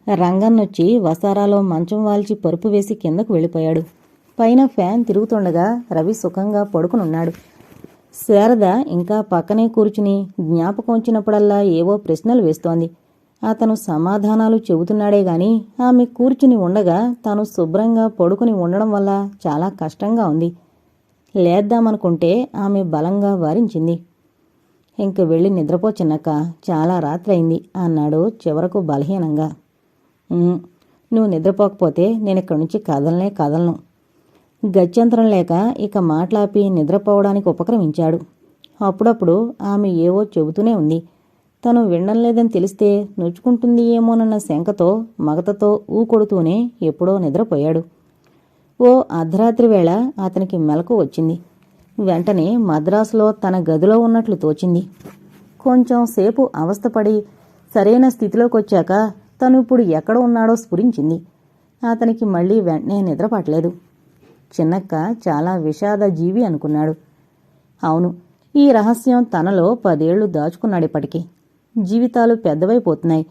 రంగన్నొచ్చి వసారాలో మంచం వాల్చి పరుపు వేసి కిందకు వెళ్ళిపోయాడు. పైన ఫ్యాన్ తిరుగుతుండగా రవి సుఖంగా పడుకునున్నాడు. శారద ఇంకా పక్కనే కూర్చుని జ్ఞాపకం వచ్చినప్పుడల్లా ఏవో ప్రశ్నలు వేస్తోంది. అతను సమాధానాలు చెబుతున్నాడే గాని ఆమె కూర్చుని ఉండగా తాను శుభ్రంగా పడుకుని ఉండడం వల్ల చాలా కష్టంగా ఉంది. లేద్దామనుకుంటే ఆమె బలంగా వారించింది. ఇంక వెళ్ళి నిద్రపో చిన్నక్క, చాలా రాత్రయింది అన్నాడు చివరకు బలహీనంగా. నువ్వు నిద్రపోకపోతే నేనిక్కడి నుంచి కదలను. గత్యంతరం లేక ఇక మాట్లాపి నిద్రపోవడానికి ఉపక్రమించాడు. అప్పుడప్పుడు ఆమె ఏవో చెబుతూనే ఉంది. తను వినడం లేదని తెలిస్తే నొచ్చుకుంటుంది ఏమోనన్న శంకతో మగతతో ఊకొడుతూనే ఎప్పుడో నిద్రపోయాడు. ఓ అర్ధరాత్రి వేళ అతనికి మెలకు వచ్చింది. వెంటనే మద్రాసులో తన గదిలో ఉన్నట్లు తోచింది. కొంచెం సేపు అవస్థపడి సరైన స్థితిలోకొచ్చాక తను ఇప్పుడు ఎక్కడ ఉన్నాడో స్ఫురించింది. అతనికి మళ్లీ వెంటనే నిద్రపట్టలేదు. చిన్నక్క చాలా విషాద జీవి అనుకున్నాడు. అవును, ఈ రహస్యం తనలో 10 ఏళ్లు దాచుకున్నాడిప్పటికీ. జీవితాలు పెద్దవైపోతున్నాయి.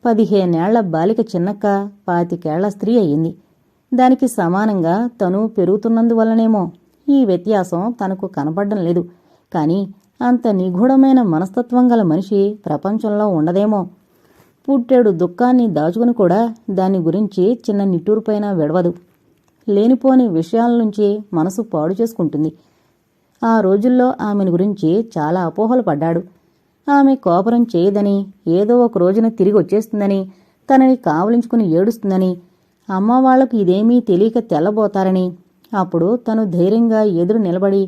15 ఏళ్ల బాలిక చిన్నక్క 25 ఏళ్ల స్త్రీ అయ్యింది. దానికి సమానంగా తను పెరుగుతున్నందువల్లనేమో ఈ వ్యత్యాసం తనకు కనపడ్డం లేదు. కాని అంత నిగూఢమైన మనస్తత్వం గల మనిషి ప్రపంచంలో ఉండదేమో. పుట్టెడు దుఃఖాన్ని దాచుకుని కూడా దాని గురించి చిన్న నిట్టూరుపైన విడవదు. లేనిపోని విషయాల నుంచి మనసు పాడు చేసుకుంటుంది. ఆ రోజుల్లో ఆమెను గురించి చాలా అపోహలు పడ్డాడు. ఆమె కోపరం చేయదని, ఏదో ఒక రోజున తిరిగి వచ్చేస్తుందని, తనని కావలించుకుని ఏడుస్తుందని, అమ్మవాళ్లకు ఇదేమీ తెలియక తెల్లబోతారని, అప్పుడు తను ధైర్యంగా ఎదురు నిలబడి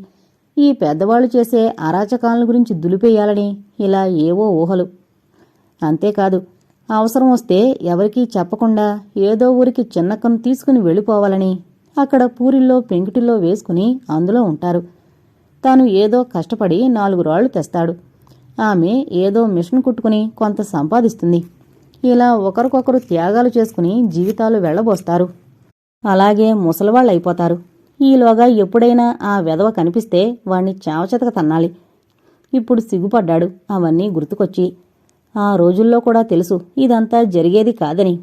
ఈ పెద్దవాళ్లు చేసే అరాచకాలను గురించి దులిపేయాలని ఇలా ఏవో ఊహలు. అంతేకాదు, అవసరం వస్తే ఎవరికీ చెప్పకుండా ఏదో ఊరికి చిన్నక్కను తీసుకుని వెళ్ళిపోవాలని, అక్కడ పూరిల్లో పెంకుటిల్లో వేసుకుని అందులో ఉంటారు. తాను ఏదో కష్టపడి 4 రాళ్లు తెస్తాడు. ఆమె ఏదో మిషన్ కుట్టుకుని కొంత సంపాదిస్తుంది. ఇలా ఒకరికొకరు త్యాగాలు చేసుకుని జీవితాలు వెళ్లబోస్తారు. అలాగే ముసలివాళ్లైపోతారు. ఈలోగా ఎప్పుడైనా ఆ వెధవ కనిపిస్తే వాణ్ణి చావచతక తన్నాలి. ఇప్పుడు సిగ్గుపడ్డాడు అవన్నీ గుర్తుకొచ్చి. ఆ రోజుల్లో కూడా తెలుసు ఇదంతా జరిగేది కాదని.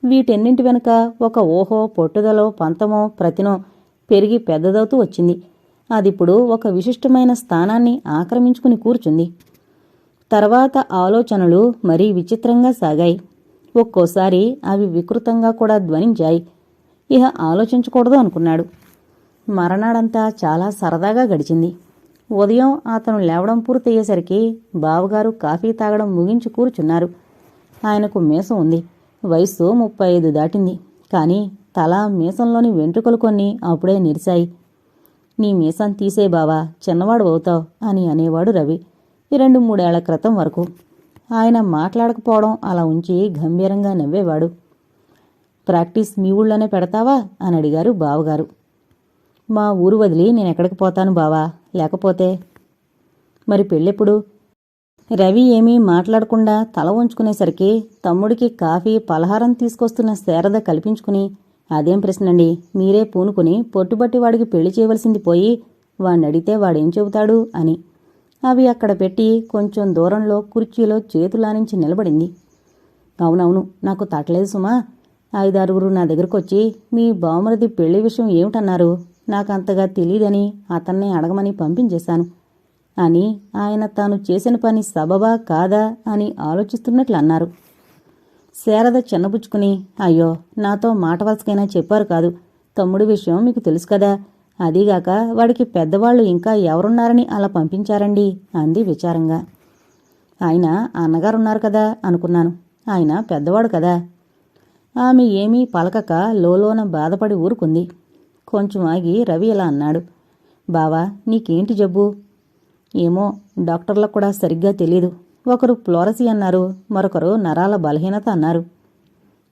వీటన్నింటి వెనుక ఒక ఊహో, పట్టుదలో, పంతమో, ప్రతినో పెరిగి పెద్దదవుతూ వచ్చింది. అదిప్పుడు ఒక విశిష్టమైన స్థానాన్ని ఆక్రమించుకుని కూర్చుంది. తర్వాత ఆలోచనలు మరీ విచిత్రంగా సాగాయి. ఒక్కోసారి అవి వికృతంగా కూడా ధ్వనించాయి. ఇహ ఆలోచించకూడదు అనుకున్నాడు. మరనాడంతా చాలా సరదాగా గడిచింది. ఉదయం అతను లేవడం పూర్తయ్యేసరికి బావగారు కాఫీ తాగడం ముగించి కూర్చున్నారు. ఆయనకు మీసం ఉంది. వయస్సు 35 దాటింది. కాని తల, మీసంలోని వెంట్రుకలు కొన్ని అప్పుడే నిరిశాయి. నీ మీసం తీసే బావా, చిన్నవాడు అవుతావు అని అనేవాడు రవి 2-3 ఏళ్ల క్రితం వరకు. ఆయన మాట్లాడకపోవడం అలా ఉంచి గంభీరంగా నవ్వేవాడు. ప్రాక్టీస్ మీ ఊళ్ళోనే పెడతావా అని అడిగారు బావగారు. మా ఊరు వదిలి నేనెక్కడికి పోతాను బావా, లేకపోతే. మరి పెళ్ళెప్పుడు? రవి ఏమీ మాట్లాడకుండా తల వంచుకునేసరికి తమ్ముడికి కాఫీ, పలహారం తీసుకొస్తున్న శారద కల్పించుకుని, అదేం ప్రశ్నండి, మీరే పూనుకుని పొట్టుబట్టి వాడికి పెళ్లి చేయవలసింది పోయి వాణ్ణడిగితే వాడేం చెబుతాడు అని అవి అక్కడ పెట్టి కొంచెం దూరంలో కుర్చీలో చేతులానించి నిలబడింది. అవునవును, నాకు తట్టలేదు సుమా. 5-6 నా దగ్గరకొచ్చి మీ బావమరిది పెళ్లి విషయం ఏమిటన్నారు, నాకంతగా తెలీదని అతన్నే అడగమని పంపించేశాను అని ఆయన తాను చేసిన పని సబబా కాదా అని ఆలోచిస్తున్నట్లు అన్నారు. శారద చిన్నపుచ్చుకుని, అయ్యో, నాతో మాట వలసకైనా చెప్పారు కాదు, తమ్ముడి విషయం మీకు తెలుసు కదా, అదీగాక వాడికి పెద్దవాళ్లు ఇంకా ఎవరున్నారని అలా పంపించారండి అంది విచారంగా. ఆయన అన్నగారున్నారు కదా అనుకున్నాను, ఆయన పెద్దవాడు కదా. ఆమె ఏమీ పలకక లోలోన బాధపడి ఊరుకుంది. కొంచెం ఆగి రవి ఇలా అన్నాడు, బావా, నీకేంటి జబ్బు? ఏమో, డాక్టర్లకు కూడా సరిగ్గా తెలీదు. ఒకరు ప్లోరసీ అన్నారు, మరొకరు నరాల బలహీనత అన్నారు.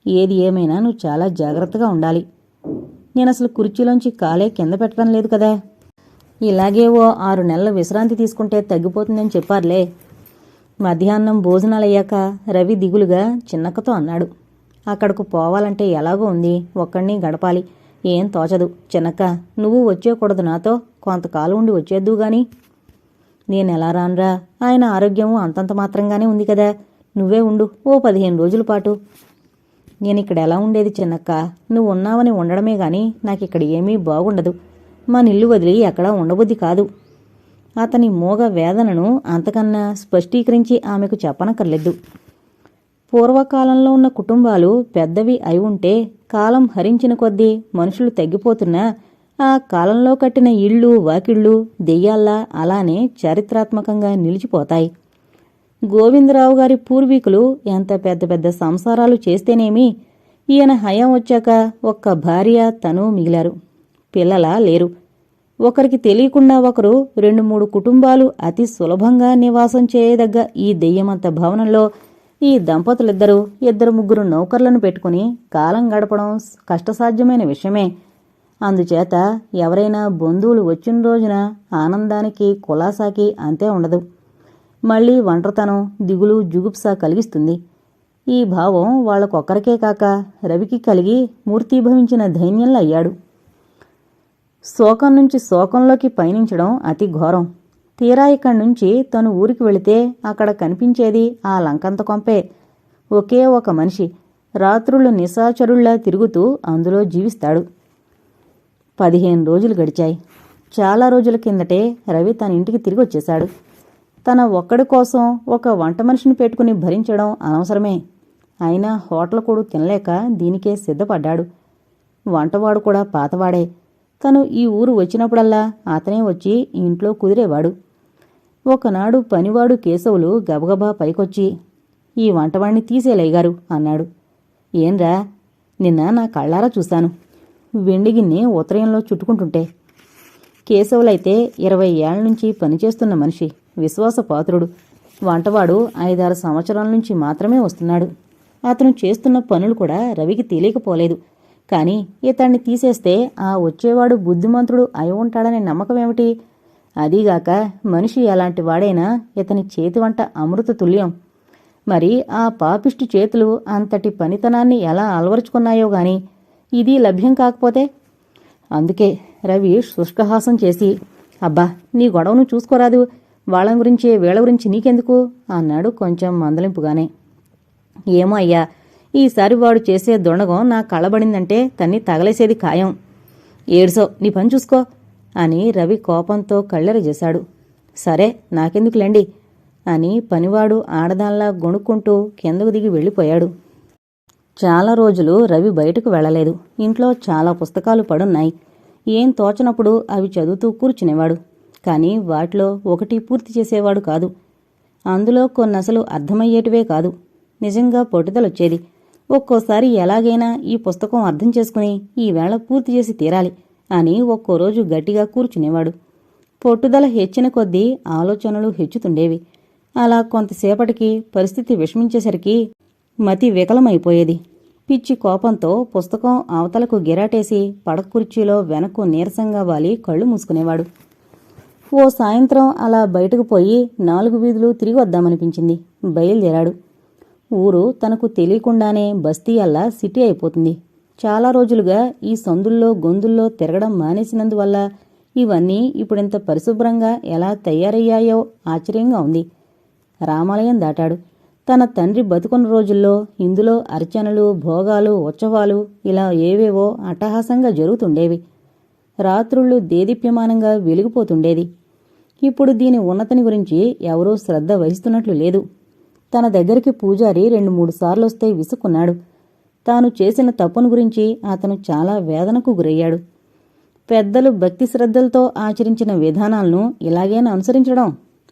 ఏది ఏమైనా నువ్వు చాలా జాగ్రత్తగా ఉండాలి. నేనసలు కుర్చీలోంచి కాలే కింద పెట్టడం లేదు కదా. ఇలాగే ఓ 6 నెలల విశ్రాంతి తీసుకుంటే తగ్గిపోతుందని చెప్పారులే. మధ్యాహ్నం భోజనాలయ్యాక రవి దిగులుగా చిన్నక్కతో అన్నాడు, అక్కడకు పోవాలంటే ఎలాగో ఉంది, ఒక్కడిని గడపాలి, ఏం తోచదు. చిన్నక్క, నువ్వు వచ్చేయకూడదు నాతో, కొంతకాలం ఉండి వచ్చేద్దు గాని. నేనెలా రానురా, ఆయన ఆరోగ్యము అంతంత మాత్రంగానే ఉంది కదా, నువ్వే ఉండు ఓ 15 రోజుల పాటు. నేనిక్కడ ఎలా ఉండేది చిన్నక్క? నువ్వు ఉన్నావని ఉండడమే గాని నాకిక్కడ ఏమీ బాగుండదు. మా నిల్లు వదిలి ఎక్కడా ఉండబుద్ధి కాదు. అతని మోగ వేదనను అంతకన్నా స్పష్టీకరించి ఆమెకు చెప్పనక్కర్లేదు. పూర్వకాలంలో ఉన్న కుటుంబాలు పెద్దవి అయి ఉంటే కాలం హరించిన కొద్దీ మనుషులు తగ్గిపోతున్నా ఆ కాలంలో కట్టిన ఇళ్ళు వాకిళ్ళు దెయ్యాల్లా అలానే చారిత్రాత్మకంగా నిలిచిపోతాయి. గోవిందరావు గారి పూర్వీకులు ఎంత పెద్ద పెద్ద సంసారాలు చేస్తేనేమి ఈయన హయాం వచ్చాక ఒక్క భార్య తను మిగిలారు. పిల్లలా లేరు. ఒకరికి తెలియకుండా ఒకరు 2-3 కుటుంబాలు అతి సులభంగా నివాసం చేయదగ్గ ఈ దెయ్యమంత భవనంలో ఈ దంపతులిద్దరూ 2-3 నౌకర్లను పెట్టుకుని కాలం గడపడం కష్టసాధ్యమైన విషయమే. అందుచేత ఎవరైనా బంధువులు వచ్చిన రోజున ఆనందానికి కులాసాకి అంతే ఉండదు. మళ్లీ ఒంటరితనం దిగులు జుగుప్స కలిగిస్తుంది. ఈ భావం వాళ్లకొక్కరికే కాక రవికి కలిగి మూర్తీభవించిన ధైన్యంలో అయ్యాడు. శోకం నుంచి శోకంలోకి పయనించడం అతి ఘోరం. తీరా ఇక్కడి నుంచి తను ఊరికి వెళితే అక్కడ కనిపించేది ఆ లంకంత కొంపే. ఒకే ఒక మనిషి రాత్రుళ్ళు నిశాచరుళ్లా తిరుగుతూ అందులో జీవిస్తాడు. 15 రోజులు గడిచాయి. చాలా రోజుల కిందటే రవి తన ఇంటికి తిరిగి వచ్చేశాడు. తన ఒక్కడి కోసం ఒక వంట మనిషిని పెట్టుకుని భరించడం అనవసరమే. అయినా హోటల్ కూడా తినలేక దీనికే సిద్ధపడ్డాడు. వంటవాడు కూడా పాతవాడే. తను ఈ ఊరు వచ్చినప్పుడల్లా అతనే వచ్చి ఇంట్లో కుదిరేవాడు. ఒకనాడు పనివాడు కేశవులు గబగబా పైకొచ్చి, "ఈ వంటవాణ్ణి తీసేలేగారు" అన్నాడు. "ఏంరా? నిన్న నా కళ్ళారా చూశాను. వెండిగిన్ని ఉత్తరయంలో చుట్టుకుంటుంటే." కేశవులైతే 20 ఏళ్ల నుంచి పనిచేస్తున్న మనిషి, విశ్వాసపాత్రుడు. వంటవాడు 5-6 సంవత్సరాల నుంచి మాత్రమే వస్తున్నాడు. అతను చేస్తున్న పనులు కూడా రవికి తెలియకపోలేదు. కాని ఇతన్ని తీసేస్తే ఆ వచ్చేవాడు బుద్ధిమంతుడు అయి ఉంటాడనే నమ్మకమేమిటి? అదీగాక మనిషి ఎలాంటి వాడైనా ఇతని చేతి వంట అమృత తుల్యం. మరి ఆ పాపిష్టి చేతులు అంతటి పనితనాన్ని ఎలా అలవరుచుకున్నాయో గాని ఇది లభ్యం కాకపోతే? అందుకే రవి శుష్కహాసం చేసి, "అబ్బా, నీ గొడవను చూసుకోరాదు. వాళ్ళ గురించే వీళ్ళ గురించి నీకెందుకు?" అన్నాడు కొంచెం మందలింపుగానే. "ఏమో అయ్యా, ఈసారి వాడు చేసే దొండగం నా కళ్ళబడిందంటే తన్ని తగలేసేది ఖాయం. ఏడ్సో, నీ పని చూసుకో" అని రవి కోపంతో కళ్ళెరజేశాడు. "సరే, నాకెందుకులేండి" అని పనివాడు ఆడదాల్లా గొణుక్కుంటూ కిందకు దిగి వెళ్ళిపోయాడు. చాలా రోజులు రవి బయటకు వెళ్లలేదు. ఇంట్లో చాలా పుస్తకాలు పడున్నాయి. ఏం తోచనప్పుడు అవి చదువుతూ కూర్చునేవాడు. కాని వాటిలో ఒకటి పూర్తి చేసేవాడు కాదు. అందులో కొన్నసలు అర్థమయ్యేటివే కాదు. నిజంగా పట్టుదలొచ్చేది. ఒక్కోసారి ఎలాగైనా ఈ పుస్తకం అర్థం చేసుకుని ఈవేళ పూర్తి చేసి తీరాలి అని ఒక్కోరోజు గట్టిగా కూర్చునేవాడు. పట్టుదల హెచ్చిన కొద్దీ ఆలోచనలు హెచ్చుతుండేవి. అలా కొంతసేపటికి పరిస్థితి విషమించేసరికి మతి వికలమైపోయేది. పిచ్చి కోపంతో పుస్తకం అవతలకు గిరాటేసి పడకుర్చీలో వెనక్కు నీరసంగా వాలి కళ్ళు మూసుకునేవాడు. ఓ సాయంత్రం అలా బయటకు పోయి 4 వీధులు తిరిగి వద్దామనిపించింది. బయలుదేరాడు. ఊరు తనకు తెలియకుండానే బస్తీ అల్లా సిటీ అయిపోతుంది. చాలా రోజులుగా ఈ సందుల్లో గొంతుల్లో తిరగడం మానేసినందువల్ల ఇవన్నీ ఇప్పుడింత పరిశుభ్రంగా ఎలా తయారయ్యాయో ఆశ్చర్యంగా ఉంది. రామాలయం దాటాడు. తన తండ్రి బతుకున్న రోజుల్లో ఇందులో అర్చనలు, భోగాలు, ఉత్సవాలు ఇలా ఏవేవో అట్టహాసంగా జరుగుతుండేవి. రాత్రుళ్ళు దేదీప్యమానంగా వెలిగిపోతుండేది. ఇప్పుడు దీని ఉన్నతిని గురించి ఎవరూ శ్రద్ధ వహిస్తున్నట్లు లేదు. తన దగ్గరికి పూజారి 2-3 సార్లొస్తే విసుక్కున్నాడు. తాను చేసిన తప్పును గురించి అతను చాలా వేదనకు గురయ్యాడు. పెద్దలు భక్తి శ్రద్ధలతో ఆచరించిన విధానాలను ఇలాగేనా అనుసరించడం?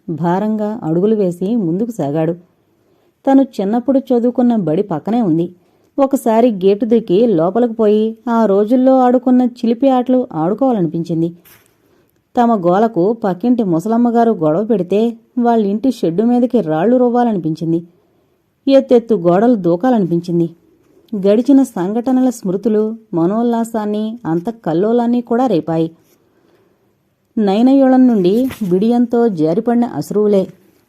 భారంగా అడుగులు వేసి ముందుకు సాగాడు. తను చిన్నప్పుడు చదువుకున్న బడి పక్కనే ఉంది. ఒకసారి గేటు దిక్కి లోపలకు పోయి ఆ రోజుల్లో ఆడుకున్న చిలిపి ఆటలు ఆడుకోవాలనిపించింది. తమ గోలకు పక్కింటి ముసలమ్మగారు గొడవ పెడితే వాళ్ళింటి షెడ్డు మీదకి రాళ్లు రువ్వాలనిపించింది. ఎత్తెత్తు గోడలు దూకాలనిపించింది. గడిచిన సంఘటనల స్మృతులు మనోల్లాసాన్ని అంతఃకల్లోలాన్ని కూడా రేపాయి. నయనయోళం నుండి బిడియంతో జారిపడిన అశ్రువులే.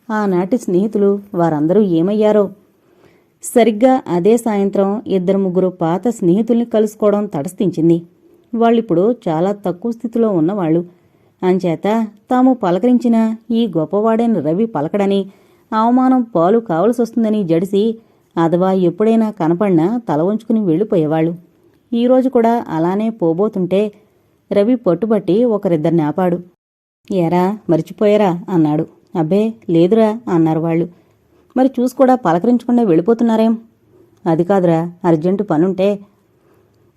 ఆనాటి స్నేహితులు వారందరూ ఏమయ్యారో? సరిగ్గా అదే సాయంత్రం 2-3 పాత స్నేహితుల్ని కలుసుకోవడం తటస్థించింది. వాళ్ళిప్పుడు చాలా తక్కువ స్థితిలో ఉన్నవాళ్లు. అంచేత తాము పలకరించిన ఈ గొప్పవాడైన రవి పలకడని, అవమానం పాలు కావలసొస్తుందని జడిసి అథవా ఎప్పుడైనా కనపడినా తల వంచుకుని వెళ్ళిపోయేవాళ్ళు. ఈరోజు కూడా అలానే పోబోతుంటే రవి పట్టుబట్టి ఒకరిద్దరిని ఆపాడు. ఏరా మరిచిపోయారా అన్నాడు. అబ్బే లేదురా అన్నారు వాళ్ళు. మరి చూసి కూడా పలకరించకుండా వెళ్ళిపోతున్నారేం? అది కాదురా, అర్జెంటు పనుంటే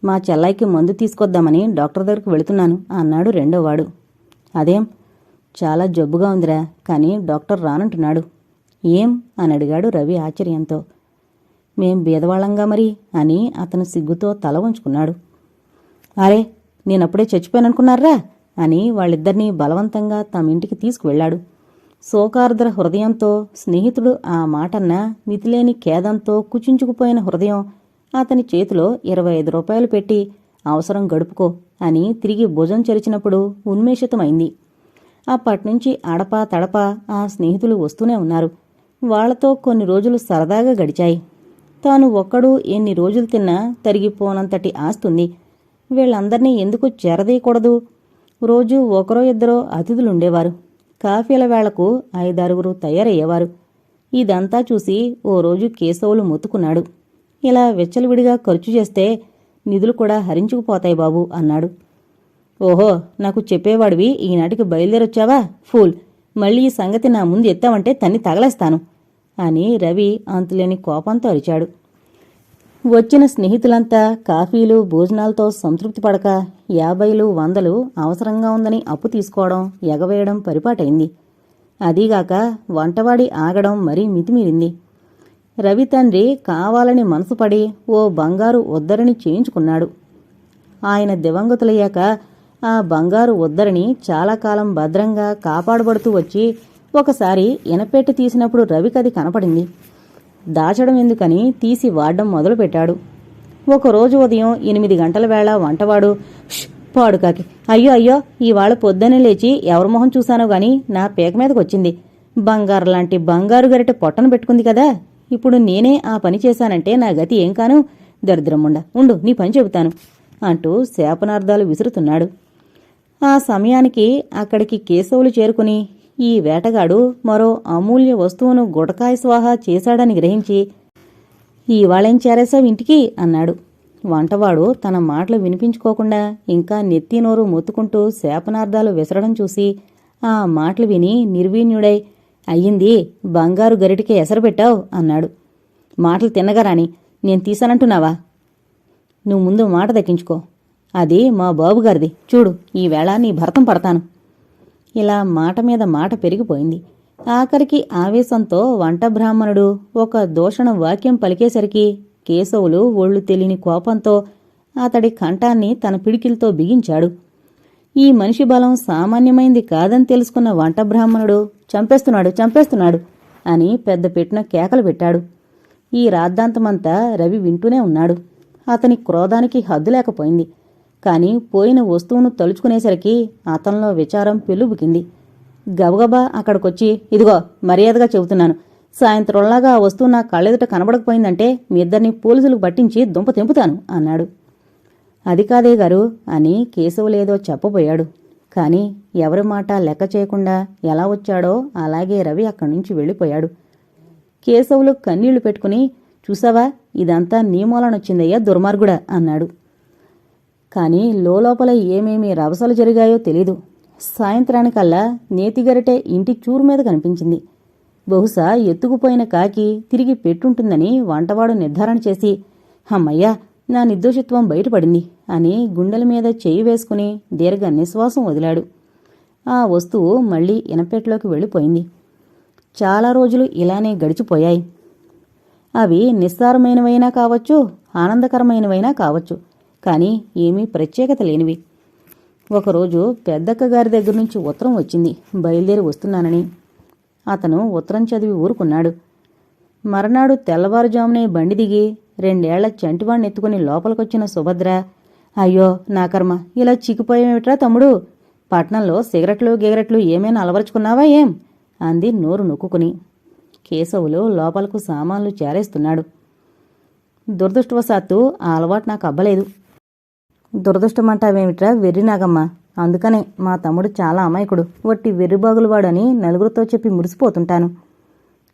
మా చెల్లాయికి మందు తీసుకొద్దామని డాక్టర్ దగ్గరికి వెళుతున్నాను అన్నాడు రెండోవాడు. అదేం? చాలా జబ్బుగా ఉందిరా, కానీ డాక్టర్ రానంటున్నాడు. ఏం అని అడిగాడు రవి ఆశ్చర్యంతో. మేం బీదవాళ్లంగా మరి అని అతను సిగ్గుతో తల వంచుకున్నాడు. అరే నేనప్పుడే చచ్చిపోయాననుకున్నారా అని వాళ్ళిద్దరినీ బలవంతంగా తమ ఇంటికి తీసుకువెళ్లాడు. శోకార్ద్ర హృదయంతో స్నేహితుడు ఆ మాటన్న మితిలేని ఖేదంతో కుచించుకుపోయిన హృదయం అతని చేతిలో 25 రూపాయలు పెట్టి అవసరం గడుపుకో అని తిరిగి భుజం చెరిచినప్పుడు ఉన్మేషితమైంది. అప్పట్నుంచి అడపా తడపా ఆ స్నేహితులు వస్తూనే ఉన్నారు. వాళ్లతో కొన్ని రోజులు సరదాగా గడిచాయి. తాను ఒక్కడూ ఎన్ని రోజులు తిన్నా తరిగిపోనంతటి ఆస్తుంది. వీళ్ళందర్నీ ఎందుకు చేరదీయకూడదు? రోజూ ఒకరో ఇద్దరో అతిథులుండేవారు. కాఫీల వేళకు 5-6 తయారయ్యేవారు. ఇదంతా చూసి ఓ రోజు కేశవులు మొత్తుకున్నాడు. ఇలా వెచ్చలవిడిగా ఖర్చు చేస్తే నిధులు కూడా హరించుకుపోతాయి బాబు అన్నాడు. ఓహో, నాకు చెప్పేవాడివి ఈనాటికి బయలుదేరొచ్చావా ఫూల్, మళ్ళీ ఈ సంగతి నా ముందు ఎత్తావంటే తన్ని తగలేస్తాను అని రవి అంతులేని కోపంతో అరిచాడు. వచ్చిన స్నేహితులంతా కాఫీలు భోజనాలతో సంతృప్తి పడక 50లు 100లు అవసరంగా ఉందని అప్పు తీసుకోవడం ఎగవేయడం పరిపాటైంది. అదీగాక వంటవాడి ఆగడం మరీ మితిమీరింది. రవి తండ్రి కావాలని మనసుపడి ఓ బంగారు ఉద్దరిని చేయించుకున్నాడు. ఆయన దివంగతులయ్యాక ఆ బంగారు ఉద్దరిని చాలా కాలం భద్రంగా కాపాడబడుతూ వచ్చి ఒకసారి ఇనపెట్టి తీసినప్పుడు రవికది కనపడింది. దాచడం ఎందుకని తీసి వాడడం మొదలుపెట్టాడు. ఒకరోజు ఉదయం 8 గంటల వేళ వంటవాడు పాడుకాకి, అయ్యో అయ్యో, ఇవాళ పొద్దున్నే లేచి ఎవరి మొహం చూశానో గాని నా పేక మీదకొచ్చింది. బంగారు లాంటి బంగారు గరిటె పొట్టను పెట్టుకుంది కదా, ఇప్పుడు నేనే ఆ పని చేశానంటే నా గతి ఏం కాను? దరిద్రముండ, ఉండు నీ పని చెబుతాను అంటూ శాపనార్థాలు విసురుతున్నాడు. ఆ సమయానికి అక్కడికి కేశవులు చేరుకుని ఈ వేటగాడు మరో అమూల్య వస్తువును గుటకాయ స్వాహా చేశాడని గ్రహించి, ఇవాళేం చేరేశావు ఇంటికి అన్నాడు. వంటవాడు తన మాటలు వినిపించుకోకుండా ఇంకా నెత్తి నోరు మొత్తుకుంటూ శాపనార్థాలు విసరడం చూసి ఆ మాటలు విని నిర్వీణ్యుడై, అయ్యింది, బంగారు గరిటికే ఎసరు పెట్టావు అన్నాడు. మాటలు తిన్నగారాని నేను తీసానంటున్నావా? నువ్వు ముందు మాట దక్కించుకో. అది మా బాబుగారిది, చూడు ఈవేళ నీ భరతం పడతాను. ఇలా మాట మీద మాట పెరిగిపోయింది. ఆఖరికి ఆవేశంతో వంట బ్రాహ్మణుడు ఒక దూషణ వాక్యం పలికేసరికి కేశవులు ఒళ్ళు తెలియని కోపంతో అతడి కంఠాన్ని తన పిడికిలతో బిగించాడు. ఈ మనిషి బలం సామాన్యమైంది కాదని తెలుసుకున్న వంట బ్రాహ్మణుడు చంపేస్తున్నాడు చంపేస్తున్నాడు అని పెద్ద పెట్టిన కేకలు పెట్టాడు. ఈ రాద్ధాంతమంతా రవి వింటూనే ఉన్నాడు. అతని క్రోధానికి హద్దు లేకపోయింది. కాని పోయిన వస్తువును తలుచుకునేసరికి అతనిలో విచారం పెళ్ళుబుకింది. గబగబా అక్కడికొచ్చి, ఇదిగో మర్యాదగా చెబుతున్నాను, సాయంత్రంలాగా ఆ వస్తువు నా కళ్ళెదుట కనబడకపోయిందంటే మీ ఇద్దరిని పోలీసులకు పట్టించి దుంప తెంపుతాను అన్నాడు. అది కాదే గారు అని కేశవులేదో చెప్పబోయాడు. కాని ఎవరి మాట లెక్క చేయకుండా ఎలా వచ్చాడో అలాగే రవి అక్కడి నుంచి వెళ్ళిపోయాడు. కేశవులు కన్నీళ్లు పెట్టుకుని, చూసావా, ఇదంతా నీ మూలనొచ్చిందయ్యా దుర్మార్గుడా అన్నాడు. కాని లోపల ఏమేమి రభసలు జరిగాయో తెలీదు. సాయంత్రానికల్లా నేతిగరిటె ఇంటి చూరు మీద కనిపించింది. బహుశా ఎత్తుకుపోయిన కాకి తిరిగి పెట్టుంటుందని వంటవాడు నిర్ధారణ చేసి, హమ్మయ్యా, నా నిర్దోషిత్వం బయటపడింది అని గుండెల మీద చెయ్యి వేసుకుని దీర్ఘ నిశ్వాసం వదిలాడు. ఆ వస్తువు మళ్లీ ఇనపెట్లోకి వెళ్ళిపోయింది. చాలా రోజులు ఇలానే గడిచిపోయాయి. అవి నిస్సారమైనవైనా కావచ్చు, ఆనందకరమైనవైనా కావచ్చు, కాని ఏమీ ప్రత్యేకత లేనివి. ఒకరోజు పెద్దక్కగారి దగ్గర నుంచి ఉత్తరం వచ్చింది, బయలుదేరి వస్తున్నానని. అతను ఉత్తరం చదివి ఊరుకున్నాడు. మర్నాడు తెల్లవారుజామునే బండి దిగి 2 ఏళ్ల చంటివాణ్ణి ఎత్తుకుని లోపలికొచ్చిన సుభద్ర, అయ్యో నా కర్మ, ఇలా చిక్కిపోయేమిట్రా తమ్ముడు, పట్నంలో సిగరెట్లు గిగరెట్లు ఏమైనా అలవరుచుకున్నావా ఏం అంది నోరు నొక్కుకుని. కేశవులు లోపలకు సామాన్లు చేరేస్తున్నాడు. దురదృష్టవశాత్తు ఆ అలవాటు నాకు అబ్బలేదు. దురదృష్టమంటావేమిట్రా వెర్రినాగమ్మ, అందుకనే మా తమ్ముడు చాలా అమాయకుడు, వట్టి వెర్రిబాగులువాడని నలుగురితో చెప్పి మురిసిపోతుంటాను.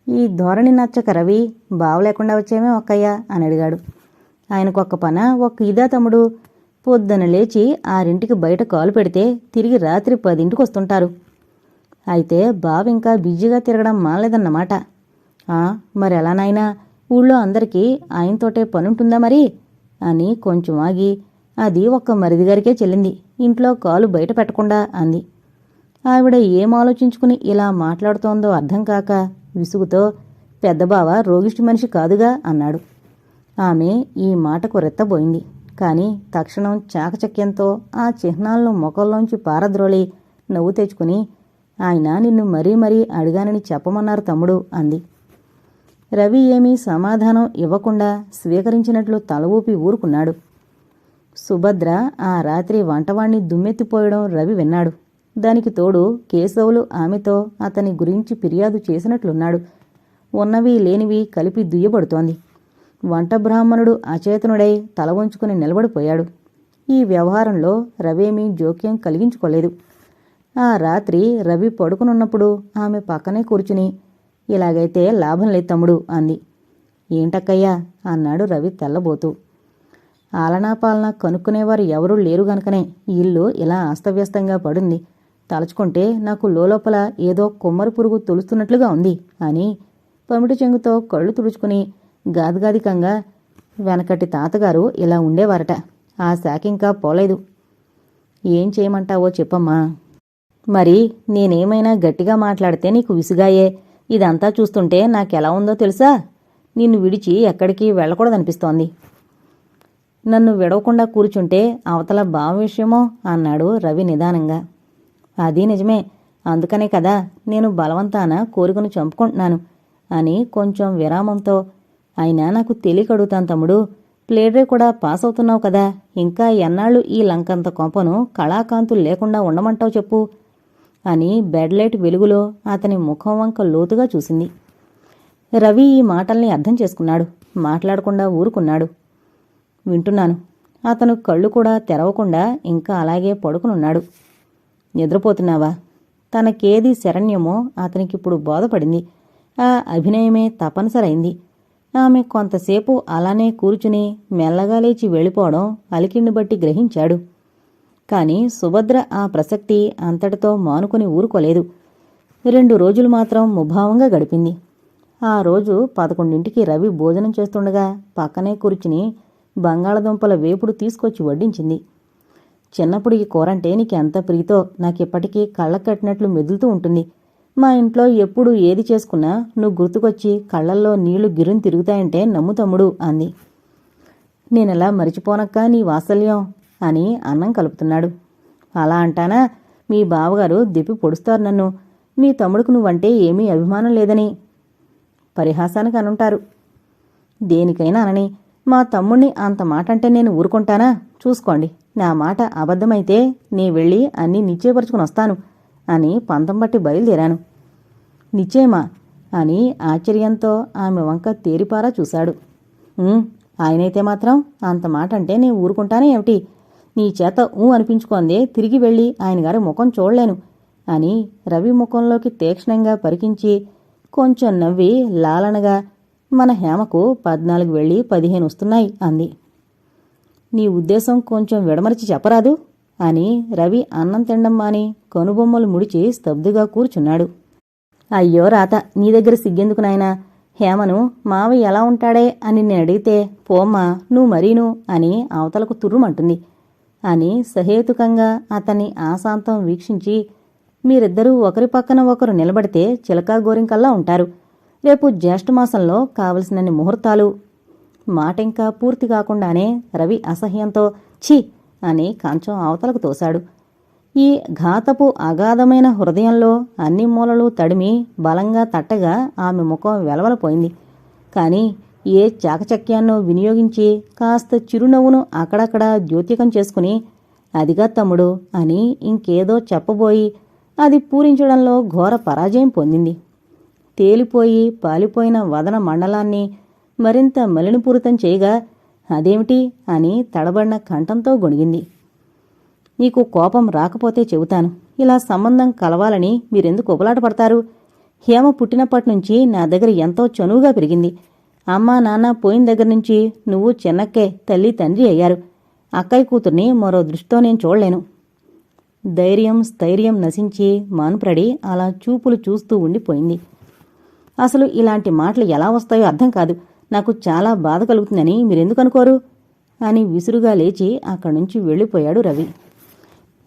ఈ ధోరణి నచ్చక రవి బావలేకుండా వచ్చేమే ఒక్కయ్య అని అడిగాడు. ఆయనకొక్క పన ఒక్క ఇదా తమ్ముడు, పొద్దున లేచి 6ంటికి బయట కాలు పెడితే తిరిగి రాత్రి 10ంటికి వస్తుంటారు. అయితే బావ ఇంకా బిజీగా తిరగడం మానలేదన్నమాట. మరి ఎలా నాయనా, ఊళ్ళో అందరికీ ఆయనతోటే పనుంటుందా మరి అని కొంచెం ఆగి, అది ఒక్క మరిదిగారికే చెల్లింది, ఇంట్లో కాలు బయట పెట్టకుండా అంది. ఆవిడ ఏం ఆలోచించుకుని ఇలా మాట్లాడుతోందో అర్థం కాక విసుగుతో, పెద్దబావ రోగిష్టి మనిషి కాదుగా అన్నాడు. ఆమె ఈ మాటకు రెత్తబోయింది. కాని తక్షణం చాకచక్యంతో ఆ చిహ్నాలను ముఖంలోంచి పారద్రోలి నవ్వు తెచ్చుకుని, ఆయన నిన్ను మరీ మరీ అడిగానని చెప్పమన్నారు తమ్ముడు అంది. రవి ఏమీ సమాధానం ఇవ్వకుండా స్వీకరించినట్లు తల ఊపి ఊరుకున్నాడు. సుభద్ర ఆ రాత్రి వంటవాణ్ణి దుమ్మెత్తిపోయడం రవి విన్నాడు. దానికి తోడు కేశవులు ఆమెతో అతని గురించి ఫిర్యాదు చేసినట్లున్నాడు. ఉన్నవి లేనివి కలిపి దుయ్యబడుతోంది. వంట బ్రాహ్మణుడు అచేతనుడై తల వంచుకుని నిలబడిపోయాడు. ఈ వ్యవహారంలో రవేమీ జోక్యం కలిగించుకోలేదు. ఆ రాత్రి రవి పడుకునున్నప్పుడు ఆమె పక్కనే కూర్చుని, ఇలాగైతే లాభం లేదు తమ్ముడు అంది. ఏంటక్కయ్యా అన్నాడు రవి తెల్లబోతూ. ఆలనాపాలన కనుక్కునేవారు ఎవరూ లేరు గనుకనే ఈ ఇల్లు ఇలా అస్తవ్యస్తంగా పడుంది. తలుచుకుంటే నాకు లోపల ఏదో కొమ్మరి పురుగు తొలుస్తున్నట్లుగా ఉంది అని పమిటి చెంగుతో కళ్ళు తుడుచుకుని గాదిగాదికంగా, వెనకటి తాతగారు ఇలా ఉండేవారట, ఆ శాఖ ఇంకా పోలేదు. ఏం చేయమంటావో చెప్పమ్మా. మరి నేనేమైనా గట్టిగా మాట్లాడితే నీకు విసుగాయే. ఇదంతా చూస్తుంటే నాకెలా ఉందో తెలుసా, నిన్ను విడిచి ఎక్కడికి వెళ్ళకూడదనిపిస్తోంది. నన్ను విడవకుండా కూర్చుంటే అవతల బావ విషయమో అన్నాడు రవి నిదానంగా. అది నిజమే, అందుకనే కదా నేను బలవంతాన కోరికను చంపుకుంటున్నాను అని కొంచెం విరామంతో, అయినా నాకు తెలియకడుగుతాను తమ్ముడు, ప్లేడ్రే కూడా పాస్ అవుతున్నావు కదా, ఇంకా ఎన్నాళ్ళు ఈ లంకంత కొంపను కళాకాంతులు లేకుండా ఉండమంటావు చెప్పు అని బెడ్లైట్ వెలుగులో అతని ముఖం వంక లోతుగా చూసింది. రవి ఈ మాటల్ని అర్థం చేసుకున్నాడు. మాట్లాడకుండా ఊరుకున్నాడు. వింటున్నాను. అతను కళ్ళు కూడా తెరవకుండా ఇంకా అలాగే పడుకునున్నాడు. నిద్రపోతున్నావా? తనకేది శరణ్యమో అతనికిప్పుడు బోధపడింది. ఆ అభినయమే తప్పనిసరైంది. ఆమె కొంతసేపు అలానే కూర్చుని మెల్లగా లేచి వెళ్ళిపోవడం అలికిండి బట్టి గ్రహించాడు. కాని సుభద్ర ఆ ప్రసక్తి అంతటితో మానుకుని ఊరుకోలేదు. 2 రోజులు మాత్రం ముభావంగా గడిపింది. ఆ రోజు 11ంటికి రవి భోజనం చేస్తుండగా పక్కనే కూర్చుని బంగాళదుంపల వేపుడు తీసుకొచ్చి వడ్డించింది. చిన్నప్పుడు ఈ కూరంటే నీకెంత ప్రీతో నాకిప్పటికీ కళ్ళకు కట్టినట్లు మెదులుతూ ఉంటుంది. మా ఇంట్లో ఎప్పుడు ఏది చేసుకున్నా నువ్వు గుర్తుకొచ్చి కళ్ళల్లో నీళ్లు గిరుని తిరుగుతాయంటే నమ్ము తమ్ముడు అంది. నేనెలా మరిచిపోనక్క నీ వాత్సల్యం అని అన్నం కలుపుతున్నాడు. అలా అంటానా? మీ బావగారు దెప్పి పొడుస్తారు నన్ను, మీ తమ్ముడికి నువ్వంటే ఏమీ అభిమానం లేదని. పరిహాసానికి అనుంటారు. దేనికైనా అనని, మా తమ్ముణ్ణి అంత మాట అంటే నేను ఊరుకుంటానా? చూసుకోండి, నా మాట అబద్ధమైతే నీ వెళ్ళి అన్నీ నిశ్చయపరుచుకుని వస్తాను అని పంతం బట్టి బయలుదేరాను. నిశ్చయమా అని ఆశ్చర్యంతో ఆమె వంక తేరిపారా చూశాడు. ఆయనైతే మాత్రం అంత మాట అంటే నేను ఊరుకుంటానే ఏమిటి? నీ చేత అనిపించుకోందే తిరిగి వెళ్ళి ఆయన గారి ముఖం చూడలేను అని రవి ముఖంలోకి తీక్షణంగా పరికించి కొంచెం నవ్వి లాలనగా, మన హేమకు 14 వెళ్ళి 15 వస్తున్నాయి అంది. నీ ఉద్దేశం కొంచెం విడమరిచి చెప్పరాదు అని రవి అన్నం తిండం మాని కనుబొమ్మలు ముడిచి స్తబ్దుగా కూర్చున్నాడు. అయ్యో రాత, నీ దగ్గర సిగ్గెందుకు నాయనా? హేమను మావయ్య ఎలా ఉంటాడే అని నేను అడిగితే పోమ్మా నువ్వు మరీను అని అవతలకు తుర్రుమంటుంది అని సహేతుకంగా అతన్ని ఆశాంతం వీక్షించి, మీరిద్దరూ ఒకరి పక్కన ఒకరు నిలబడితే చిలకా గోరింకల్లా ఉంటారు. రేపు జ్యేష్ఠమాసంలో కావలసినన్ని ముహూర్తాలు. మాటింకా పూర్తి కాకుండానే రవి అసహ్యంతో ఛీ అని కంచం అవతలకు తోశాడు. ఈ ఘాతపు అగాధమైన హృదయంలో అన్ని మూలలు తడిమి బలంగా తట్టగా ఆమె ముఖం వెలవలపోయింది. కాని ఏ చాకచక్యాన్నో వినియోగించి కాస్త చిరునవ్వును అక్కడక్కడా ద్యోత్యకం చేసుకుని, అదిగా తమ్ముడు అని ఇంకేదో చెప్పబోయి అది పూరించడంలో ఘోర పరాజయం పొందింది. తేలిపోయి పాలిపోయిన వదన మండలాన్ని మరింత మలినపూరితం చేయగా, అదేమిటి అని తడబడిన కంఠంతో గొణిగింది. నీకు కోపం రాకపోతే చెబుతాను, ఇలా సంబంధం కలవాలని మీరెందుకు ఉబలాట పడతారు? హేమ పుట్టినప్పటి నుంచి నా దగ్గర ఎంతో చనువుగా పెరిగింది. అమ్మా నాన్న పోయిన దగ్గర నుంచి నువ్వు చిన్నక్కే తల్లి తండ్రి అయ్యారు. అక్కయ్య కూతుర్ని మరో దృష్టితో నేను చూడలేను. ధైర్యం స్థైర్యం నశించి మానుప్రడి అలా చూపులు చూస్తూ ఉండిపోయింది. అసలు ఇలాంటి మాటలు ఎలా వస్తాయో అర్థం కాదు. నాకు చాలా బాధ కలుగుతుందని మీరెందుకు అనుకోరు అని విసురుగా లేచి అక్కడి నుంచి వెళ్ళిపోయాడు రవి.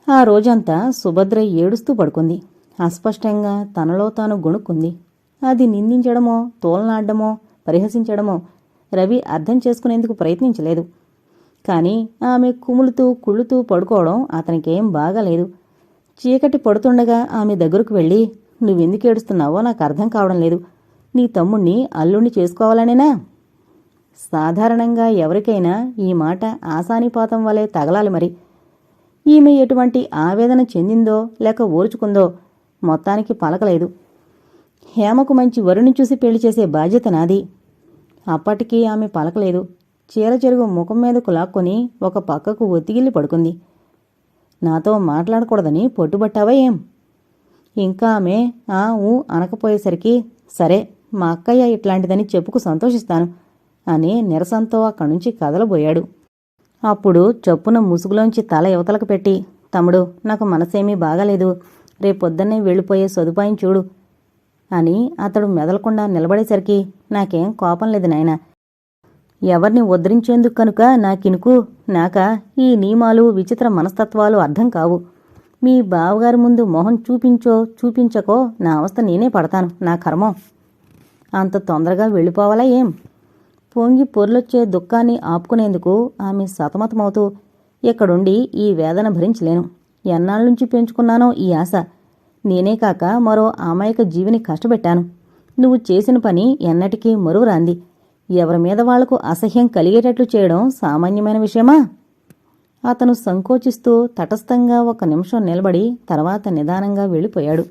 ఆ రోజంతా సుభద్ర ఏడుస్తూ పడుకుంది. అస్పష్టంగా తనలో తాను గొణుక్కుంది. అది నిందించడమో తోలనాడ్డమో పరిహసించడమో రవి అర్థం చేసుకునేందుకు ప్రయత్నించలేదు. కాని ఆమె కుములుతూ కుళ్ళుతూ పడుకోవడం అతనికేం బాగాలేదు. చీకటి పడుతుండగా ఆమె దగ్గరకు వెళ్ళి, నువ్వెందుకు ఏడుస్తున్నావో నాకు అర్థం కావడం లేదు. నీ తమ్ముణ్ణి అల్లుణ్ణి చేసుకోవాలనేనా? సాధారణంగా ఎవరికైనా ఈ మాట ఆశానిపాతం వలె తగలాలి మరి. ఈమె ఎటువంటి ఆవేదన చెందిందో లేక ఓర్చుకుందో మొత్తానికి పలకలేదు. హేమకు మంచి వరుని చూసి పెళ్లి చేసే బాధ్యత నాది. అప్పటికీ ఆమె పలకలేదు. చీర చెరుగు ముఖం మీదకు లాక్కొని ఒక పక్కకు ఒత్తిగిల్లి పడుకుంది. నాతో మాట్లాడకూడదని పట్టుబట్టావా ఏం? ఇంకా ఆమె ఆ ఊ అనకపోయేసరికి, సరే మా అక్కయ్య ఇట్లాంటిదని చెప్పుకు సంతోషిస్తాను అని నిరసంతో అక్కడి నుంచి కదలబోయాడు. అప్పుడు చొప్పున ముసుగులోంచి తల యువతలకు పెట్టి, తమ్ముడు నాకు మనసేమీ బాగాలేదు, రేపొద్దున్నే వెళ్ళిపోయే సదుపాయం చూడు అని అతడు మెదలకుండా నిలబడేసరికి, నాకేం కోపం లేదు నాయనా. ఎవరిని ఉద్ధరించేందుకు కనుక నాకినుకు నాక ఈ నియమాలు విచిత్ర మనస్తత్వాలు అర్థం కావు. మీ బావగారి ముందు మొహం చూపించో చూపించకో నా అవస్థ నేనే పడతాను, నా కర్మం. అంత తొందరగా వెళ్ళిపోవాలా ఏం? పొంగి పొర్లొచ్చే దుఃఖాన్ని ఆపుకునేందుకు ఆమె సతమతమవుతూ, ఇక్కడుండి ఈ వేదన భరించలేను. ఎన్నాళ్ళనుంచి పెంచుకున్నానో ఈ ఆశ. నేనే కాక మరో అమాయక జీవిని కష్టపెట్టాను. నువ్వు చేసిన పని ఎన్నటికీ మరువురాంది. ఎవరి మీద వాళ్లకు అసహ్యం కలిగేటట్లు చేయడం సామాన్యమైన విషయమా? అతను సంకోచిస్తూ తటస్థంగా ఒక నిమిషం నిలబడి తర్వాత నిదానంగా వెళ్ళిపోయాడు.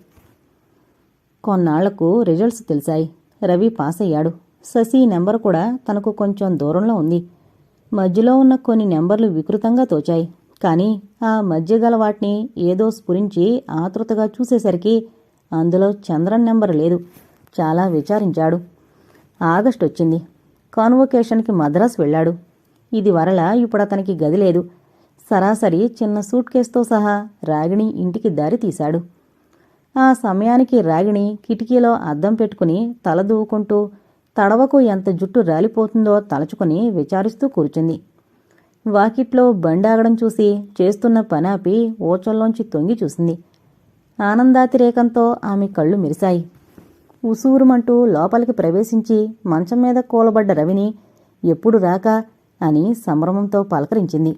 కొన్నాళ్లకు రిజల్ట్స్ తెలిసాయి. రవి పాస్ అయ్యాడు. శశి నెంబరు కూడా తనకు కొంచెం దూరంలో ఉంది. మధ్యలో ఉన్న కొన్ని నెంబర్లు వికృతంగా తోచాయి. కాని ఆ మధ్య గల వాటిని ఏదో స్ఫురించి ఆతృతగా చూసేసరికి అందులో చంద్రన్ నెంబరు లేదు. చాలా విచారించాడు. ఆగస్టు వచ్చింది. కాన్వొకేషన్కి మద్రాసు వెళ్ళాడు. ఇది వరల ఇప్పుడతనికి గది లేదు. సరాసరి చిన్న సూట్ కేసుతో సహా రాగిణి ఇంటికి దారి తీశాడు. ఆ సమయానికి రాగిణి కిటికీలో అద్దం పెట్టుకుని తల దూవుకుంటూ తడవకు ఎంత జుట్టు రాలిపోతుందో తలచుకుని విచారిస్తూ కూర్చుంది. వాకిట్లో బండాగడం చూసి చేస్తున్న పనాపి ఓచల్లోంచి తొంగి చూసింది. ఆనందాతిరేకంతో ఆమె కళ్ళు మెరిశాయి. ఉసూరుమంటూ లోపలికి ప్రవేశించి మంచం మీద కూలబడ్డ రవిని ఎప్పుడు రాక అని సంభ్రమంతో పలకరించింది.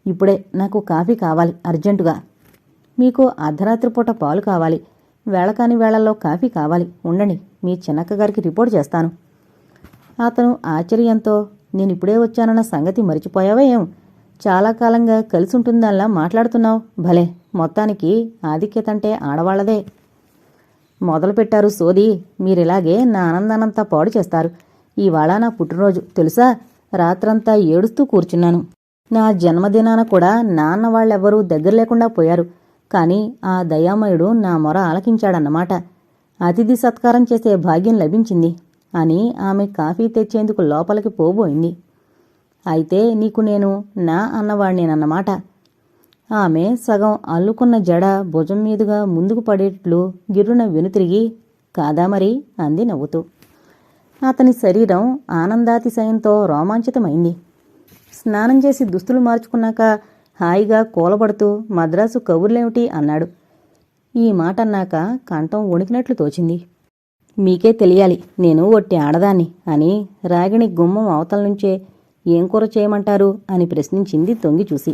ఇప్పుడే నాకు కాఫీ కావాలి అర్జెంటుగా. మీకు అర్ధరాత్రి పూట పాలు కావాలి. వేళకాని వేళల్లో కాఫీ కావాలి. ఉండండి, మీ చిన్నక్కగారికి రిపోర్ట్ చేస్తాను. అతను ఆశ్చర్యంతో, నేనిప్పుడే వచ్చానన్న సంగతి మరిచిపోయావా ఏం? చాలా కాలంగా కలిసుంటుందల్లా మాట్లాడుతున్నావు. భలే, మొత్తానికి ఆధిక్యతంటే ఆడవాళ్లదే. మొదలుపెట్టారు సోది. మీరిలాగే నా ఆనందానంతా పాడు చేస్తారు. ఇవాళ నా పుట్టినరోజు తెలుసా? రాత్రంతా ఏడుస్తూ కూర్చున్నాను. నా జన్మదినాన కూడా నాన్న వాళ్ళెవ్వరూ దగ్గర లేకుండా పోయారు. కాని ఆ దయామయుడు నా మొర ఆలకించాడన్నమాట. అతిథి సత్కారం చేసే భాగ్యం లభించింది అని ఆమె కాఫీ తెచ్చేందుకు లోపలికి పోబోయింది. అయితే నీకు నేను నా అన్నవాణ్ణేనన్నమాట. ఆమె సగం అల్లుకున్న జడ భుజం మీదుగా ముందుకు పడేట్లు గిర్రున వెనుతిరిగి, కాదా మరి అంది నవ్వుతూ. అతని శరీరం ఆనందాతిశయంతో రోమాంచితమైంది. స్నానం చేసి దుస్తులు మార్చుకున్నాక హాయిగా కూలబడుతూ మద్రాసు కబుర్లేమిటి అన్నాడు. ఈ మాట అన్నాక కంఠం వణికినట్లు తోచింది. మీకే తెలియాలి, నేను ఒట్టి ఆడదాన్ని అని రాగిణి గుమ్మం అవతల నుంచే ఏం కూర చేయమంటారు అని ప్రశ్నించింది తొంగి చూసి.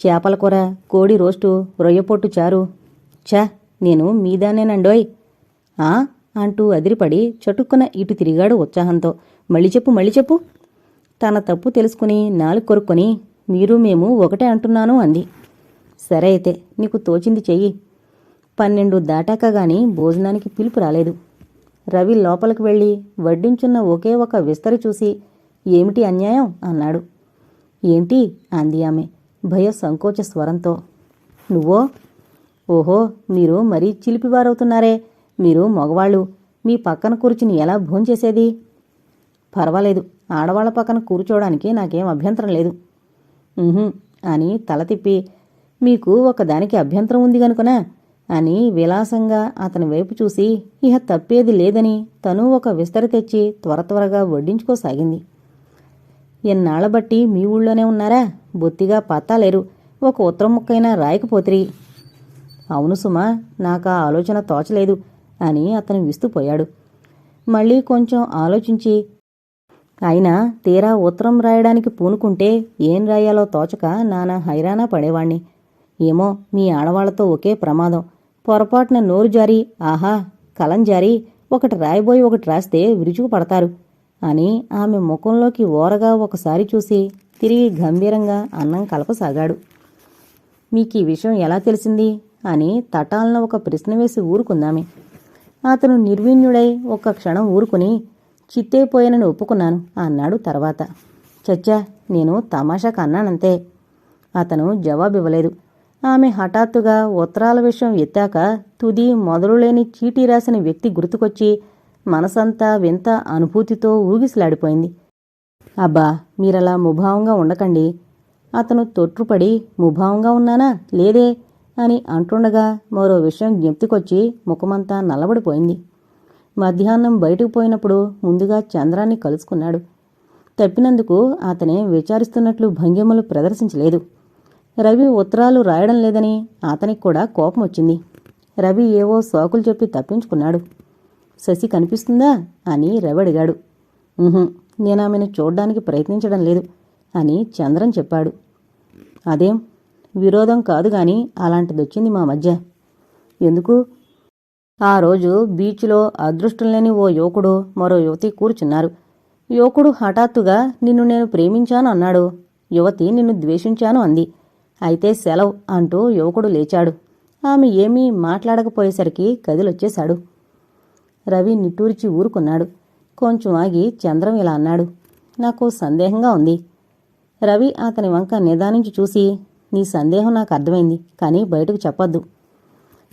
చేపల కూర, కోడి రోస్టు, రొయ్యపొట్టు చారు. ఛా, నేను మీదానేనండోయ్. ఆ అంటూ అదిరిపడి చటుక్కున ఇటు తిరిగాడు ఉత్సాహంతో. మళ్ళీ చెప్పు, మళ్ళీ చెప్పు. తన తప్పు తెలుసుకుని నాలుగు కొరుక్కొని, మీరు మేము ఒకటే అంటున్నాను అంది. సరే అయితే నీకు తోచింది చెయ్యి. 12 దాటాక గాని భోజనానికి పిలుపు రాలేదు. రవి లోపలికి వెళ్ళి వడ్డించున్న ఒకే ఒక విస్తరి చూసి, ఏమిటి అన్యాయం అన్నాడు. ఏంటి అంది ఆమె భయ సంకోచ స్వరంతో. నువ్వో? ఓహో, మీరు మరీ చిలిపివారవుతున్నారే. మీరు మగవాళ్ళు మీ పక్కన కూర్చుని ఎలా భోంచేసేది? పర్వాలేదు, ఆడవాళ్ల పక్కన కూర్చోవడానికి నాకేం అభ్యంతరం లేదు. అని తల తిప్పి, మీకు ఒకదానికి అభ్యంతరం ఉంది గనుకనా అని విలాసంగా అతని వైపు చూసి ఇహ తప్పేది లేదని తను ఒక విస్తరి తెచ్చి త్వరగా వడ్డించుకోసాగింది. ఎన్నాళ్లబట్టి మీ ఊళ్ళోనే ఉన్నారా? బొత్తిగా పత్తాలేరు. ఒక ఉత్తరం ముక్కైనా రాయకపోతిరి. అవును సుమా, నాకా ఆలోచన తోచలేదు అని అతను విస్తుపోయాడు. మళ్ళీ కొంచెం ఆలోచించి, అయినా తీరా ఉత్తరం రాయడానికి పూనుకుంటే ఏం రాయాలో తోచక నానా హైరానా పడేవాణ్ణి. ఏమో, మీ ఆడవాళ్లతో ఒకే ప్రమాదం. పొరపాటున నోరు జారి, ఆహా కలం జారి ఒకటి రాయబోయి ఒకటి రాస్తే విరుచుకు పడతారు అని ఆమె ముఖంలోకి ఓరగా ఒకసారి చూసి తిరిగి గంభీరంగా అన్నం కలపసాగాడు. మీకీ విషయం ఎలా తెలిసింది అని తటాలన ఒక ప్రశ్న వేసి ఊరుకుందామే. అతను నిర్విణ్యుడై ఒక్క క్షణం ఊరుకుని, చిత్తైపోయానని ఒప్పుకున్నాను అన్నాడు తర్వాత. చచ్చా, నేను తమాషాకు అన్నానంతే. అతను జవాబివ్వలేదు. ఆమె హఠాత్తుగా ఉత్తరాల విషయం ఎత్తాక తుది మొదలులేని చీటీ రాసిన వ్యక్తి గుర్తుకొచ్చి మనసంతా వింత అనుభూతితో ఊగిసలాడిపోయింది. అబ్బా, మీరలా ముభావంగా ఉండకండి. అతను తొట్రుపడి, ముభావంగా ఉన్నానా? లేదే అని అంటుండగా మరో విషయం జ్ఞప్తికొచ్చి ముఖమంతా నల్లబడిపోయింది. మధ్యాహ్నం బయటకు పోయినప్పుడు ముందుగా చంద్రాన్ని కలుసుకున్నాడు. తప్పినందుకు అతనే విచారిస్తున్నట్లు భంగిమలు ప్రదర్శించలేదు. రవి ఉత్తరాలు రాయడం లేదని అతనికి కూడా కోపం వచ్చింది. రవి ఏవో సాకులు చెప్పి తప్పించుకున్నాడు. శశి కనిపిస్తుందా అని రవి అడిగాడు. నేనామెను చూడ్డానికి ప్రయత్నించడం లేదు అని చంద్రం చెప్పాడు. అదేం? విరోధం కాదు గాని అలాంటిదొచ్చింది మా మధ్య. ఎందుకు? ఆ రోజు బీచ్లో అదృష్టం లేని ఓ యువకుడు మరో యువతి కూర్చున్నారు. యువకుడు హఠాత్తుగా నిన్ను నేను ప్రేమించాను అన్నాడు. యువతి నిన్ను ద్వేషించాను అంది. అయితే సెలవు అంటూ యువకుడు లేచాడు. ఆమె ఏమీ మాట్లాడకపోయేసరికి కదిలొచ్చేశాడు. రవి నిట్టూర్చి ఊరుకున్నాడు. కొంచెం ఆగి చంద్రం ఇలా అన్నాడు. నాకు సందేహంగా ఉంది. రవి అతని వంక నిదానించి చూసి, నీ సందేహం నాకు అర్థమైంది, కానీ బయటకు చెప్పొద్దు.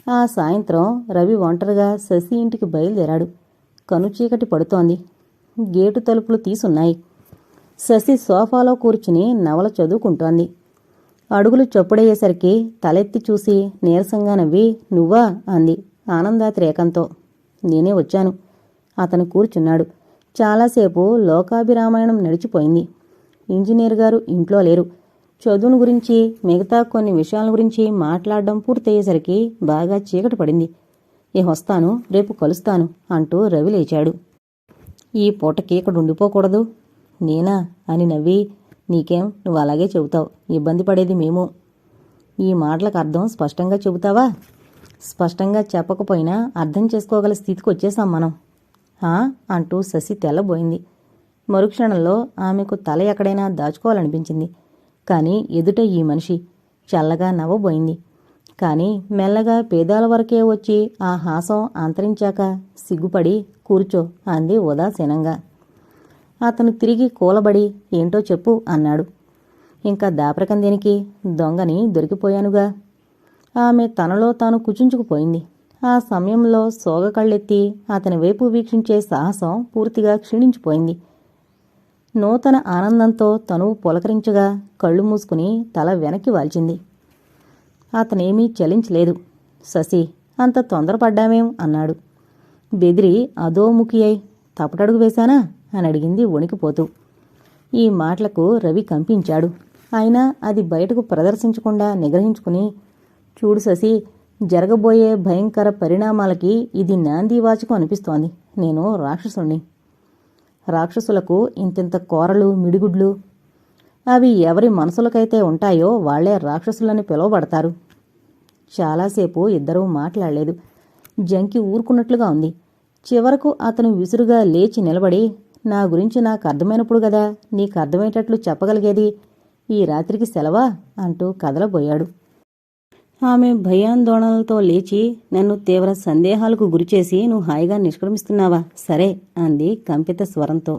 ఆ సాయంత్రం రవి ఒంటరిగా శశి ఇంటికి బయలుదేరాడు. కనుచీకటి పడుతోంది. గేటు తలుపులు తీసున్నాయి. శశి సోఫాలో కూర్చుని నవల చదువుకుంటోంది. అడుగులు చప్పుడయ్యేసరికి తలెత్తి చూసి నీరసంగా నవ్వి, నువ్వా అంది ఆనందాతిరేకంతో. నేనే వచ్చాను. అతను కూర్చున్నాడు. చాలాసేపు లోకాభిరామాయణం నడిచిపోయింది. ఇంజనీర్ గారు ఇంట్లో లేరు. చదువును గురించి మిగతా కొన్ని విషయాల గురించి మాట్లాడడం పూర్తయ్యేసరికి బాగా చీకటి పడింది. వస్తాను, రేపు కలుస్తాను అంటూ రవి లేచాడు. ఈ పూటకి ఇక్కడ ఉండిపోకూడదు. నేనా అని నవ్వి, నీకేం, నువ్వు అలాగే చెబుతావు. ఇబ్బంది పడేది మేము. ఈ మాటలకు అర్థం స్పష్టంగా చెబుతావా? స్పష్టంగా చెప్పకపోయినా అర్థం చేసుకోగల స్థితికి వచ్చేసాం మనం. అంటూ శశి తెల్లబోయింది. మరుక్షణంలో ఆమెకు తల ఎక్కడైనా దాచుకోవాలనిపించింది. కాని ఎదుట ఈ మనిషి చల్లగా నవ్వబోయింది. కాని మెల్లగా పేదాల వరకే వచ్చి ఆ హాసం అంతరించాక సిగ్గుపడి, కూర్చో అంది ఉదాసీనంగా. అతను తిరిగి కూలబడి, ఏంటో చెప్పు అన్నాడు. ఇంకా దాపరకం దేనికి? దొంగని దొరికిపోయానుగా. ఆమె తనలో తాను కుచించుకుపోయింది. ఆ సమయంలో సోగ కళ్ళెత్తి అతని వైపు వీక్షించే సాహసం పూర్తిగా క్షీణించిపోయింది. నూతన ఆనందంతో తనువు పులకరించగా కళ్ళు మూసుకుని తల వెనక్కి వాల్చింది. అతనేమీ చలించలేదు. శశి, అంత తొందరపడ్డామేం అన్నాడు. బెదిరి అదోముఖి అయి తపటడుగు వేశానా అని అడిగింది వణికిపోతూ. ఈ మాటలకు రవి కంపించాడు. అయినా అది బయటకు ప్రదర్శించకుండా నిగ్రహించుకుని, చూడు శశి, జరగబోయే భయంకర పరిణామాలకి ఇది నాందీవాచకం అనిపిస్తోంది. నేను రాక్షసుణ్ణి. రాక్షసులకు ఇంతింత కోరలు, మిడిగుడ్లు. అవి ఎవరి మనసులకైతే ఉంటాయో వాళ్లే రాక్షసులని పిలువబడతారు. చాలాసేపు ఇద్దరూ మాట్లాడలేదు. జంకి ఊరుకున్నట్లుగా ఉంది. చివరకు అతను విసురుగా లేచి నిలబడి, నా గురించి నాకు అర్థమైనప్పుడు గదా నీకు అర్థమయ్యేటట్లు చెప్పగలిగేది. ఈ రాత్రికి సెలవా అంటూ కదలబోయాడు. ఆమె భయాందోళనలతో లేచి, నన్ను తీవ్ర సందేహాలకు గురిచేసి నువ్వు హాయిగా నిష్క్రమిస్తున్నావా? సరే అంది కంపిత స్వరంతో.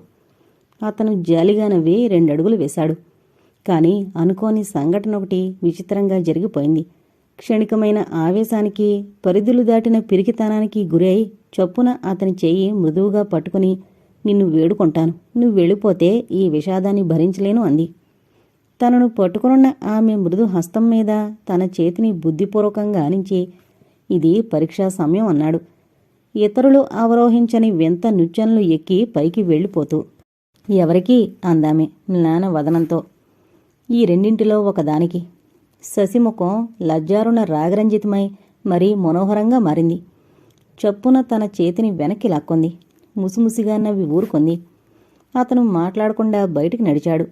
అతను జాలిగా నవ్వి 2 అడుగులు వేశాడు. కాని అనుకోని సంఘటన ఒకటి విచిత్రంగా జరిగిపోయింది. క్షణికమైన ఆవేశానికి, పరిధులు దాటిన పిరికితనానికి గురై చొప్పున అతని చెయ్యి మృదువుగా పట్టుకుని, నిన్ను వేడుకుంటాను, నువ్వు వెళ్ళిపోతే ఈ విషాదాన్ని భరించలేను అంది. తనను పట్టుకునున్న ఆమె మృదు హస్తం మీద తన చేతిని బుద్ధిపూర్వకంగా ఆనించి, ఇది పరీక్షా సమయం అన్నాడు. ఇతరులు అవరోహించని వింత నృత్యంలు ఎక్కి పైకి వెళ్ళిపోతూ. ఎవరికీ అందామె మ్లాన వదనంతో. ఈ రెండింటిలో ఒకదానికి. శశిముఖం లజ్జారుణ రాగరంజితమై మరీ మనోహరంగా మారింది. చప్పున తన చేతిని వెనక్కి లాక్కొంది. ముసిముసిగా నవ్వి ఊరుకుంది. అతను మాట్లాడకుండా బయటికి నడిచాడు.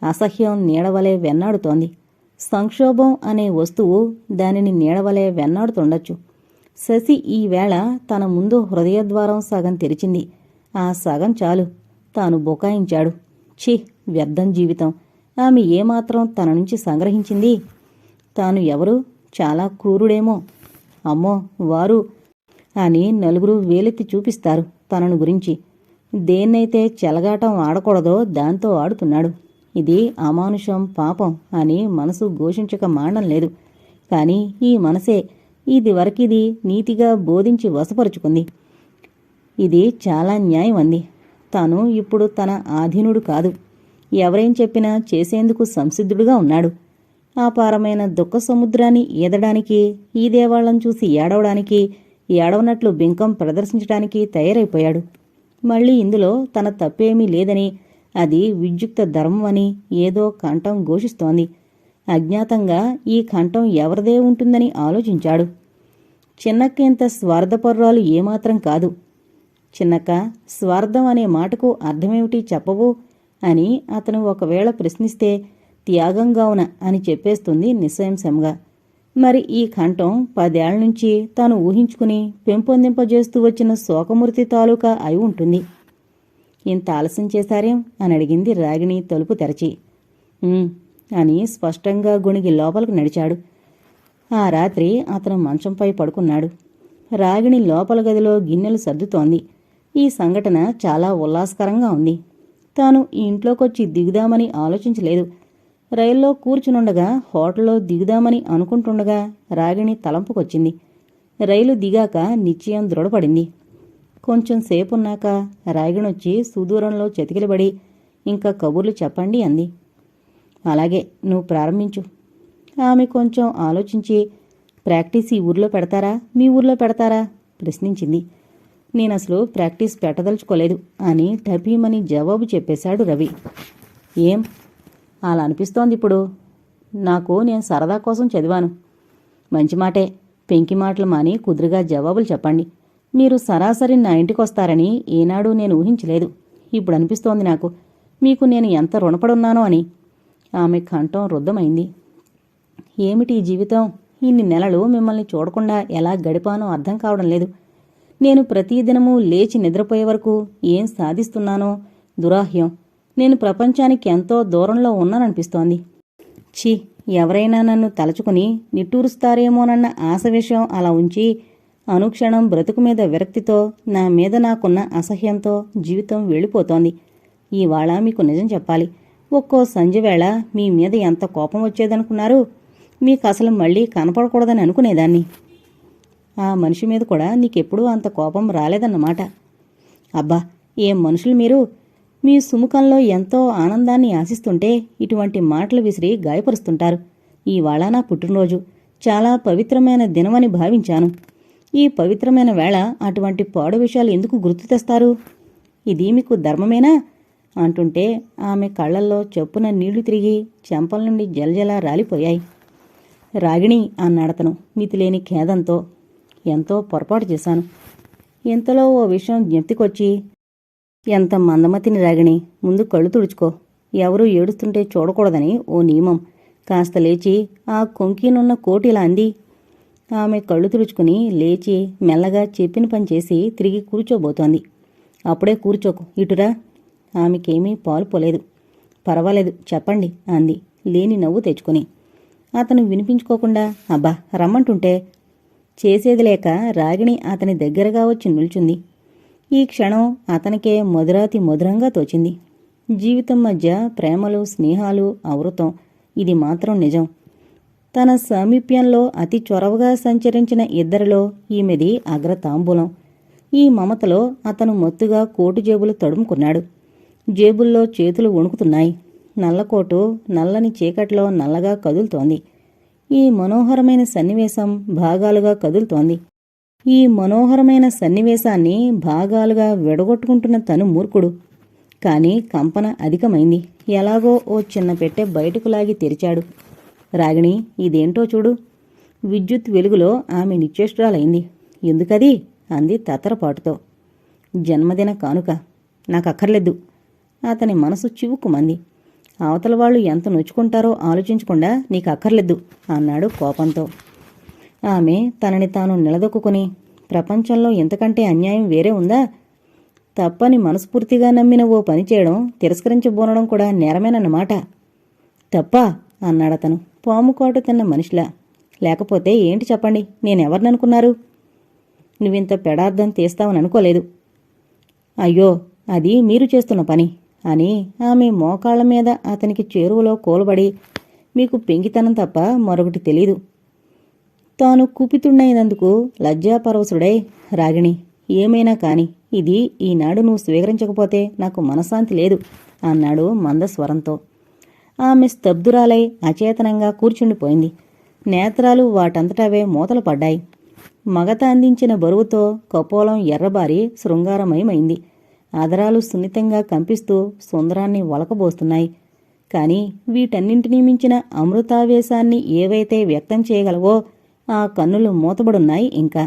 అసహ్యం నీడవలే వెన్నాడుతోంది. సంక్షోభం అనే వస్తువు దానిని నీడవలే వెన్నాడుతుండొచ్చు. శశి ఈవేళ తన ముందు హృదయద్వారం సగం తెరిచింది. ఆ సగం చాలు. తాను బుకాయించాడు. ఛీ, వ్యర్థం జీవితం. ఆమె ఏమాత్రం తన నుంచి సంగ్రహించింది? తాను ఎవరు? చాలా క్రూరుడేమో. అమ్మో వారు అని నలుగురు వేలెత్తి చూపిస్తారు తనను గురించి. దేన్నైతే చెలగాటం ఆడకూడదో దాంతో ఆడుతున్నాడు. ఇది అమానుషం, పాపం అని మనసు ఘోషించక మాండం లేదు. కాని ఈ మనసే ఇదివరకిది నీతిగా బోధించి వశపరుచుకుంది. ఇది చాలా న్యాయం అంది. తాను ఇప్పుడు తన ఆధీనుడు కాదు. ఎవరేం చెప్పినా చేసేందుకు సంసిద్ధుడుగా ఉన్నాడు. అపారమైన దుఃఖ సముద్రాన్ని ఈదడానికి, ఈ దేవాళ్లను చూసి ఏడవడానికి, ఏడవనట్లు బింకం ప్రదర్శించడానికి తయారైపోయాడు. మళ్ళీ ఇందులో తన తప్పేమీ లేదని, అది విద్యుక్త ధర్మమని ఏదో కంఠం ఘోషిస్తోంది. అజ్ఞాతంగా ఈ కంఠం ఎవరిదే ఉంటుందని ఆలోచించాడు. చిన్నక్కేంత స్వార్థపర్రాలు ఏమాత్రం కాదు. చిన్నక్క, స్వార్థం అనే మాటకు అర్థమేమిటి చెప్పవు అని అతను ఒకవేళ ప్రశ్నిస్తే త్యాగంగావున అని చెప్పేస్తుంది నిస్సంశయంగా. మరి ఈ కంఠం 10 ఏళ్ల నుంచి తాను ఊహించుకుని పెంపొందింపజేస్తూ వచ్చిన శోకమూర్తి తాలూకా అయి ఉంటుంది. ఇంత ఆలస్యం చేశారేం అని అడిగింది రాగిణి తలుపు తెరచి. అని స్పష్టంగా గొణిగి లోపలికి నడిచాడు. ఆ రాత్రి అతను మంచంపై పడుకున్నాడు. రాగిణి లోపల గదిలో గిన్నెలు సర్దుతోంది. ఈ సంఘటన చాలా ఉల్లాసకరంగా ఉంది. తాను ఈ ఇంట్లోకొచ్చి దిగుదామని ఆలోచించలేదు. రైల్లో కూర్చునుండగా హోటల్లో దిగుదామని అనుకుంటుండగా రాగిణి తలంపుకొచ్చింది. రైలు దిగాక నిశ్చయం దృఢపడింది. కొంచెం సేపున్నాక రాగిణొచ్చి సుదూరంలో చతికిలబడి, ఇంకా కబుర్లు చెప్పండి అంది. అలాగే, నువ్వు ప్రారంభించు. ఆమె కొంచెం ఆలోచించి, ప్రాక్టీస్ ఈ ఊర్లో పెడతారా, మీ ఊర్లో పెడతారా ప్రశ్నించింది. నేనసలు ప్రాక్టీస్ పెట్టదలుచుకోలేదు అని టపీమని జవాబు చెప్పేశాడు రవి. ఏం అలా అనిపిస్తోంది ఇప్పుడు? నేను సరదా కోసం చదివాను. మంచి మాటే. పెంకి మాటలు మాని కుదురుగా జవాబులు చెప్పండి. మీరు సరాసరి నా ఇంటికొస్తారని ఏనాడు నేను ఊహించలేదు. ఇప్పుడు అనిపిస్తోంది నాకు మీకు నేను ఎంత రుణపడున్నానో అని. ఆమె కంఠం రుద్ధమైంది. ఏమిటి ఈ జీవితం? ఇన్ని నెలలు మిమ్మల్ని చూడకుండా ఎలా గడిపానో అర్థం కావడం లేదు. నేను ప్రతిదినమూ లేచి నిద్రపోయే వరకు ఏం సాధిస్తున్నానో దురాహ్యం. నేను ప్రపంచానికి ఎంతో దూరంలో ఉన్నాననిపిస్తోంది. ఛీ, ఎవరైనా నన్ను తలచుకుని నిట్టూరుస్తారేమోనన్న ఆశ విషయం అలా ఉంచి, అనుక్షణం బ్రతుకు మీద విరక్తితో, నా మీద నాకున్న అసహ్యంతో జీవితం వెళ్ళిపోతోంది. ఈవాళ మీకు నిజం చెప్పాలి. ఒక్కో సంజెవేళ మీ మీద ఎంత కోపం వచ్చేదనుకున్నారు? మీకసలు మళ్ళీ కనపడకూడదని అనుకునేదాన్ని. ఆ మనిషి మీద కూడా నీకెప్పుడూ అంత కోపం రాలేదన్నమాట. అబ్బా, ఏం మనుషులు మీరు! మీ సుముఖంలో ఎంతో ఆనందాన్ని ఆశిస్తుంటే ఇటువంటి మాటలు విసిరి గాయపరుస్తుంటారు. ఈవాళ నా పుట్టినరోజు. చాలా పవిత్రమైన దినమని భావించాను. ఈ పవిత్రమైన వేళ అటువంటి పాడు విషయాలు ఎందుకు గుర్తు తెస్తారు? ఇది మీకు ధర్మమేనా అంటుంటే ఆమె కళ్లల్లో చొప్పున నీళ్లు తిరిగి చెంపల నుండి జలజల రాలిపోయాయి. రాగిణి అన్నాడతను మితిలేని ఖేదంతో. ఎంతో పొరపాటు చేశాను. ఇంతలో ఓ విషయం జ్ఞప్తికొచ్చి, ఎంత మందమతిని రాగిణి, ముందు కళ్ళు తుడుచుకో. ఎవరూ ఏడుస్తుంటే చూడకూడదని ఓ నియమం. కాస్త లేచి ఆ కొంకీనున్న కోటిలా అంది. ఆమె కళ్ళు తుడుచుకుని లేచి మెల్లగా చెప్పిన పనిచేసి తిరిగి కూర్చోబోతోంది. అప్పుడే కూర్చోకు, ఇటురా. ఆమెకేమీ పాలుపోలేదు. పర్వాలేదు, చెప్పండి అంది లేని నవ్వు తెచ్చుకుని. అతను వినిపించుకోకుండా అబ్బా రమ్మంటుంటే. చేసేది లేక రాగిణి అతని దగ్గరగా వచ్చి నిల్చుంది. ఈ క్షణం అతనికే మధురాతి మధురంగా తోచింది. జీవితం మధ్య ప్రేమలు, స్నేహాలు అవృతం. ఇది మాత్రం నిజం. తన సామీప్యంలో అతి చొరవగా సంచరించిన ఇద్దరిలో ఈమెది అగ్రతాంబూలం. ఈ మమతలో అతను మొత్తుగా కోటు జేబులు తడుముకున్నాడు. జేబుల్లో చేతులు వణుకుతున్నాయి. నల్లకోటు నల్లని చీకట్లో నల్లగా కదులుతోంది. ఈ మనోహరమైన సన్నివేశం భాగాలుగా కదులుతోంది. ఈ మనోహరమైన సన్నివేశాన్ని భాగాలుగా విడగొట్టుకుంటున్న తను మూర్ఖుడు. కాని కంపన అధికమైంది. ఎలాగో ఓ చిన్న పెట్టె బయటకు లాగి తెరిచాడు. రాగిణి, ఇదేంటో చూడు. విద్యుత్ వెలుగులో ఆమె నిశ్చేష్టురాలైంది. ఎందుకది? అంది తత్తరపాటుతో. జన్మదిన కానుక. నాకక్కర్లేదు. అతని మనసు చివుక్కుమంది. అవతల వాళ్ళు ఎంత నొచ్చుకుంటారో ఆలోచించకుండా నీకక్కర్లేదు అన్నాడు కోపంతో. ఆమె తనని తాను నిలదొక్కుని, ప్రపంచంలో ఇంతకంటే అన్యాయం వేరే ఉందా? తప్పని మనస్ఫూర్తిగా నమ్మిన ఓ పని చేయడం, తిరస్కరించబోనడం కూడా నేరమేనన్నమాట. తప్పా? అన్నాడతను పాముకాటు తిన్న మనిషిలా. లేకపోతే ఏంటి చెప్పండి, నేనెవరిననుకున్నారు? నువ్వింత పెడార్థం తీస్తావని అనుకోలేదు. అయ్యో, అది మీరు చేస్తున్న పని అని ఆమె మోకాళ్ల మీద అతనికి చేరువలో కూలబడి, మీకు పెంకితనం తప్ప మరొకటి తెలీదు. తాను కుపితుడైనందుకు లజ్జాపరవశుడై, రాగిణి, ఏమైనా కాని ఇది ఈనాడు నువ్వు స్వీకరించకపోతే నాకు మనశ్శాంతి లేదు అన్నాడు మందస్వరంతో. ఆమె స్తబ్దురాలై అచేతనంగా కూర్చుండిపోయింది. నేత్రాలు వాటంతటవే మూతలు పడ్డాయి. మగత అందించిన బరువుతో కపోలం ఎర్రబారి శృంగారమయమైంది. ఆదరాలు సున్నితంగా కంపిస్తూ సుందరాన్ని వలకబోస్తున్నాయి. కాని వీటన్నింటినీ మించిన అమృతావేశాన్ని ఏవైతే వ్యక్తం చేయగలవో ఆ కన్నులు మూతబడున్నాయి. ఇంకా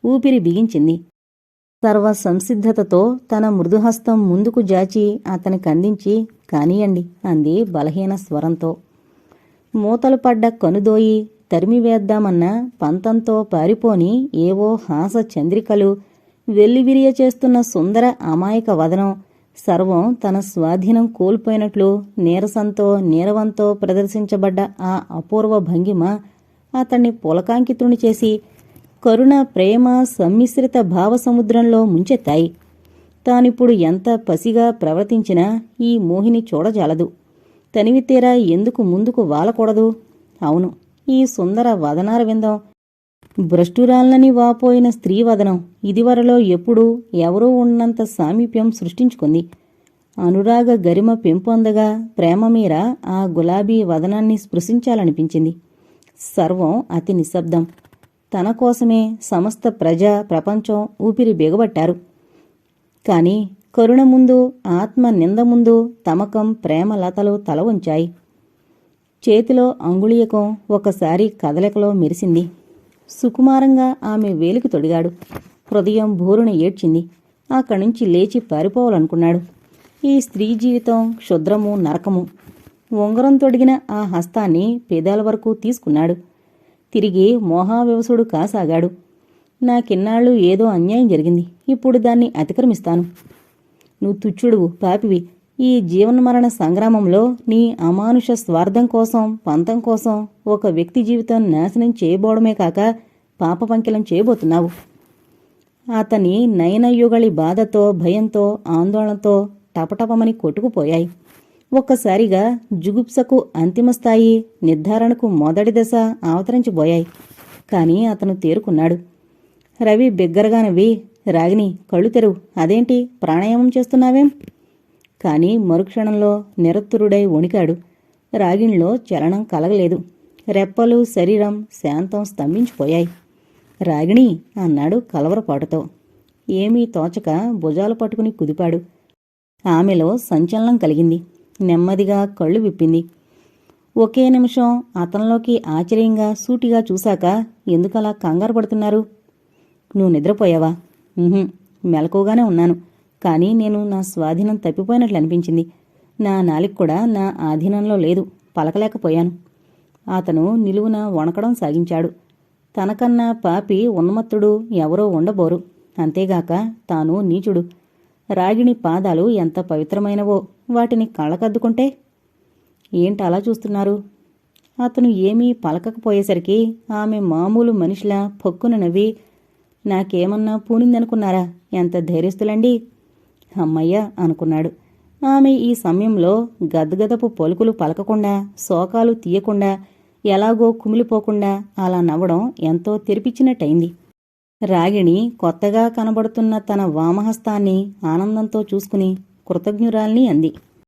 ఊపిరి బిగించింది. సర్వ సంసిద్ధతతో తన మృదుహస్తం ముందుకు జాచి అతనికందించి, కానియండి అంది బలహీన స్వరంతో. మూతలు పడ్డ కనుదోయి తరిమివేద్దామన్న పంతంతో పారిపోని ఏవో హాస చంద్రికలు వెల్లివిరియ చేస్తున్న సుందర అమాయక వదనం సర్వం తన స్వాధీనం కోల్పోయినట్లు నీరసంతో నీరవంతో ప్రదర్శించబడ్డ ఆ అపూర్వ భంగిమ అతన్ని పులకాంకితుని చేసి కరుణ ప్రేమ సమ్మిశ్రిత భావసముద్రంలో ముంచెత్తాయి. తానిప్పుడు ఎంత పసిగా ప్రవర్తించినా ఈ మోహిని చూడజాలదు. తనివితీరా ఎందుకు ముందుకు వాలకూడదు? అవును, ఈ సుందర వదనార విందం, భ్రష్టురాల్నని వాపోయిన స్త్రీవదనం ఇదివరలో ఎప్పుడూ ఎవరూ ఉన్నంత సామీప్యం సృష్టించుకుంది. అనురాగ గరిమ పెంపొందగా ప్రేమమీర ఆ గులాబీ వదనాన్ని స్పృశించాలనిపించింది. సర్వం అతి నిశ్శబ్దం. తన కోసమే సమస్త ప్రజా ప్రపంచం ఊపిరి బిగబట్టారు. కాని కరుణ ముందు, ఆత్మ నింద ముందు తమకం ప్రేమలతలు తల ఉంచాయి. చేతిలో అంగుళీయకం ఒకసారి కదలికలో మెరిసింది. సుకుమారంగా ఆమె వేలికి తొడిగాడు. హృదయం బోరున ఏడ్చింది. అక్కడ్నుంచి లేచి పారిపోవాలనుకున్నాడు. ఈ స్త్రీ జీవితం క్షుద్రము, నరకము. ఉంగరం తొడిగిన ఆ హస్తాన్ని పెదాల వరకు తీసుకున్నాడు. తిరిగి మోహావివసుడు కాసాగాడు. నాకిన్నాళ్ళు ఏదో అన్యాయం జరిగింది. ఇప్పుడు దాన్ని అతిక్రమిస్తాను. నువ్వు తుచ్చుడువు, పాపివి. ఈ జీవన్మరణ సంగ్రామంలో నీ అమానుష స్వార్థం కోసం, పంతం కోసం ఒక వ్యక్తి జీవితం నాశనం చేయబోవడమే కాక పాపపంకిలం చేయబోతున్నావు. అతని నయనయుగళి బాధతో, భయంతో, ఆందోళనతో టపటపమని కొట్టుకుపోయాయి. ఒక్కసారిగా జుగుప్సకు అంతిమస్థాయి, నిర్ధారణకు మొదటి దశ అవతరించబోయాయి. కాని అతను తేరుకున్నాడు. రవి బిగ్గరగా నవ్వి, రాగిణి, కళ్ళు తెరువు. అదేంటి, ప్రాణాయామం చేస్తున్నావేం? కాని మరుక్షణంలో నిరత్తురుడై వణికాడు. రాగిణిలో చలనం కలగలేదు. రెప్పలు, శరీరం శాంతం స్తంభించిపోయాయి. రాగిణి అన్నాడు కలవరపాటుతో. ఏమీ తోచక భుజాలు పట్టుకుని కుదిపాడు. ఆమెలో సంచలనం కలిగింది. నెమ్మదిగా కళ్ళు విప్పింది. ఒకే నిమిషం అతనిలోకి ఆశ్చర్యంగా సూటిగా చూశాక, ఎందుకలా కంగారు పడుతున్నారు? నువ్వు నిద్రపోయావా? మెలకుగానే ఉన్నాను. కానీ నేను నా స్వాధీనం తప్పిపోయినట్లు అనిపించింది. నా నాలిక కూడా నా ఆధీనంలో లేదు. పలకలేకపోయాను. అతను నిలువున వణకడం సాగించాడు. తనకన్నా పాపి ఉన్మత్తుడు ఎవరో ఉండబోరు. అంతేగాక తాను నీచుడు. రాగిణి పాదాలు ఎంత పవిత్రమైనవో వాటిని కళ్ళకద్దుకుంటే. ఏంటలా చూస్తున్నారు? అతను ఏమీ పలకకపోయేసరికి ఆమె మామూలు మనిషిలా పొక్కున నవ్వి, నాకేమన్నా పూనిందనుకున్నారా? ఎంత ధైర్యస్తులండి! అమ్మయ్య అనుకున్నాడు. ఆమె ఈ సమయంలో గద్గదపు పలుకులు పలకకుండా, శోకాలు తీయకుండా ఎలాగో కుమిలిపోకుండా అలా నవ్వడం ఎంతో తెరిపించినట్టయింది. రాగిణి కొత్తగా కనబడుతున్న తన వామహస్తాన్ని ఆనందంతో చూసుకుని కృతజ్ఞురాల్ని అంది.